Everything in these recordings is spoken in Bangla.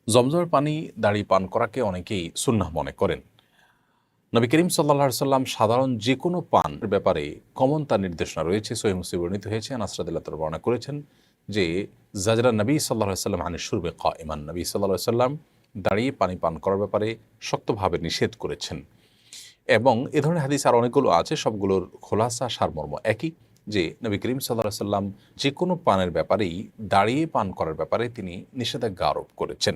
জমজমের পানি দাঁড়িয়ে পান করাকে অনেকেই সুন্নাহ মনে করেন। নবী করিম সাল্লাল্লাহু আলাইহি সাল্লাম সাধারণ যে কোনো পানের ব্যাপারে কমন তার নির্দেশনা রয়েছে। সহিহ মুসলিমে বর্ণিত হয়েছে, আনাস রাদিয়াল্লাহু তাআলা বর্ণনা করেছেন যে জাজরা নবী সাল্লাল্লাহু আলাইহি সাল্লাম আনিশ শুরবে কাইমান, নবী সাল্লাল্লাহু আলাইহি সাল্লাম দাঁড়িয়ে পানি পান করার ব্যাপারে শক্তভাবে নিষেধ করেছেন। এবং এ ধরনের হাদিস আর অনেকগুলো আছে, সবগুলোর খোলাসা সারমর্ম একই, যে নবী করিম সাল্লাল্লাহু আলাইহি সাল্লাম যে কোনো পানের ব্যাপারেই দাঁড়িয়ে পান করার ব্যাপারে তিনি নিষেধাজ্ঞা আরোপ করেছেন।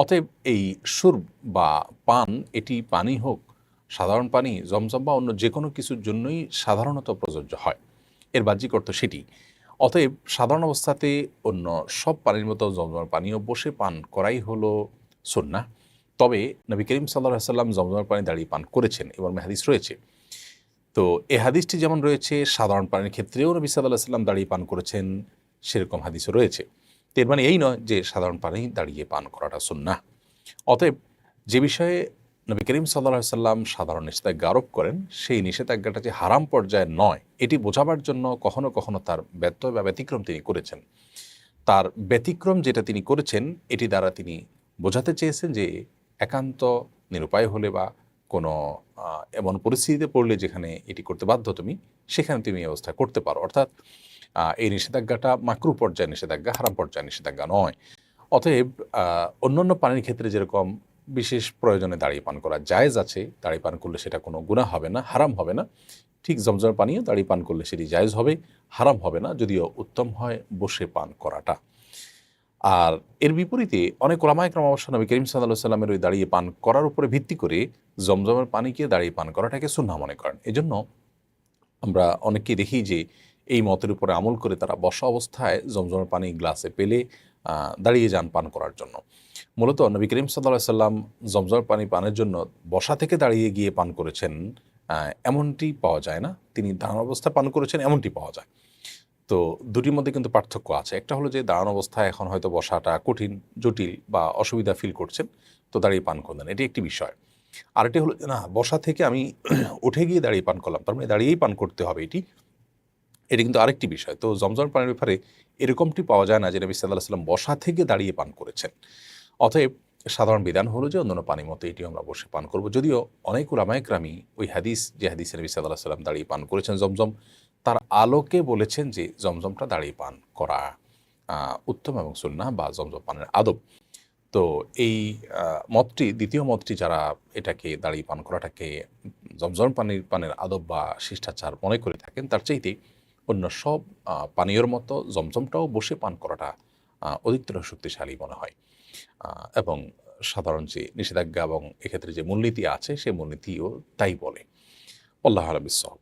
অতএব এই সুর বা পান, এটি পানি হোক, সাধারণ পানি, জমজম বা অন্য যে কোনো কিছুর জন্যই সাধারণত প্রযোজ্য হয়, এর বাহ্যিক অর্থ সেটি। অতএব সাধারণ অবস্থাতে অন্য সব পানির মতো জমজমের পানিও বসে পান করাই হলো সুন্নাহ। তবে নবী করিম সাল্লাল্লাহু আলাইহি সাল্লাম জমজমের পানি দাঁড়িয়ে পান করেছেন এবং হাদিস রয়েছে। তো এই হাদিসটি যেমন রয়েছে, সাধারণ পানির ক্ষেত্রেও নবী সাল্লাল্লাহু আলাইহি সাল্লাম দাঁড়িয়ে পান করেছেন, সেরকম হাদিসও রয়েছে। তো এর মানে এই নয় যে সাধারণ পানি দাঁড়িয়ে পান করাটা সুন্নাহ। অতএব যে বিষয়ে নবী করিম সাল্লাল্লাহু আলাইহি সাল্লাম সাধারণ নিষেধাজ্ঞা আরোপ করেন, সেই নিষেধাজ্ঞাটা যে হারাম পর্যায়ে নয়, এটি বোঝাবার জন্য কখনো কখনো তার ব্যত্যয় বা ব্যতিক্রম তিনি করেছেন। তার ব্যতিক্রম যেটা তিনি করেছেন, এটি দ্বারা তিনি বোঝাতে চেয়েছেন যে একান্ত নিরুপায় হলে বা কোনো এমন পরিস্থিতিতে পড়লে যেখানে এটি করতে বাধ্য তুমি, সেখানে তুমি এই অবস্থা করতে পারো। অর্থাৎ এই নিষেধাজ্ঞাটা মাকরুহ পর্যায়ের নিষেধাজ্ঞা, হারাম পর্যায়ের নিষেধাজ্ঞা নয়। অতএব অন্যান্য পানির ক্ষেত্রে যেরকম বিশেষ প্রয়োজনে দাঁড়িয়ে পান করা জায়েজ আছে, দাঁড়িয়ে পান করলে সেটা কোনো গুনাহ হবে না, হারাম হবে না, ঠিক জমজমের পানিও দাঁড়িয়ে পান করলে সেটি জায়েজ হবে, হারাম হবে না, যদিও উত্তম হয় বসে পান করাটা। আর এর বিপরীতে অনেক ওলামায়ে কেরাম অবশ্য নবী করিম সাল্লাল্লাহু আলাইহি সাল্লামের ওই দাঁড়িয়ে পান করার উপরে ভিত্তি করে জমজমের পানিকে দাঁড়িয়ে পান করাটাকে সুন্নাহ মনে করেন। এজন্য আমরা অনেককেই দেখি যে এই মতের উপরে আমল করে তারা বসা অবস্থায় জমজমের পানি গ্লাসে পেলে দাঁড়িয়ে যান পান করার জন্য। মূলত নবী করিম সাল্লাল্লাহু আলাইহি সাল্লাম জমজমের পানি পানের জন্য বসা থেকে দাঁড়িয়ে গিয়ে পান করেছেন এমনটি পাওয়া যায় না। তিনি দাঁড়ানো অবস্থায় পান করেছেন এমনটি পাওয়া যায়। তো দুটির মধ্যে কিন্তু পার্থক্য আছে। একটা হলো যে দাঁড়ানো অবস্থায় এখন হয়তো বসাটা কঠিন, জটিল বা অসুবিধা ফিল করছেন, তো দাঁড়িয়ে পান করলেন, এটি একটি বিষয়। আরেকটি হলো না, বসা থেকে আমি উঠে গিয়ে দাঁড়িয়ে পান করলাম, তার মানে দাঁড়িয়েই পান করতে হবে, এটি কিন্তু আরেকটি বিষয়। তো জমজম পানির ব্যাপারে এরকমটি পাওয়া যায় না যে নবী সাল্লাল্লাহু আলাইহি ওয়াসাল্লাম বসা থেকে দাঁড়িয়ে পান করেছেন। অতএব সাধারণ বিধান হলো যে অন্যান্য পানির মতো এটিও আমরা বসে পান করব। যদিও অনেক উলামায়ে কেরামই ওই হাদিস, যে হাদিসে নবী সাল্লাল্লাহু আলাইহি ওয়াসাল্লাম দাঁড়িয়ে পান করেছেন জমজম, তার আলোকে বলেছেন যে জমজমটা দাঁড়িয়ে পান করা উত্তম এবং সুন্নাহ বা জমজম পানের আদব। তো এই মতটি, দ্বিতীয় মতটি, যারা এটাকে দাঁড়িয়ে পান করাটাকে জমজম পানের আদব বা শিষ্টাচার মনে করে থাকেন, তার চাইতে অন্য সব পানীয়র মতো জমজমটাও বসে পান করাটা অধিকতর শক্তিশালী মনে হয়। এবং সাধারণ যে নিষেধাজ্ঞা এবং এক্ষেত্রে যে মূলনীতি আছে, সেই মূলনীতিও তাই বলে। আল্লাহু আ'লাম বিস-সাওয়াব।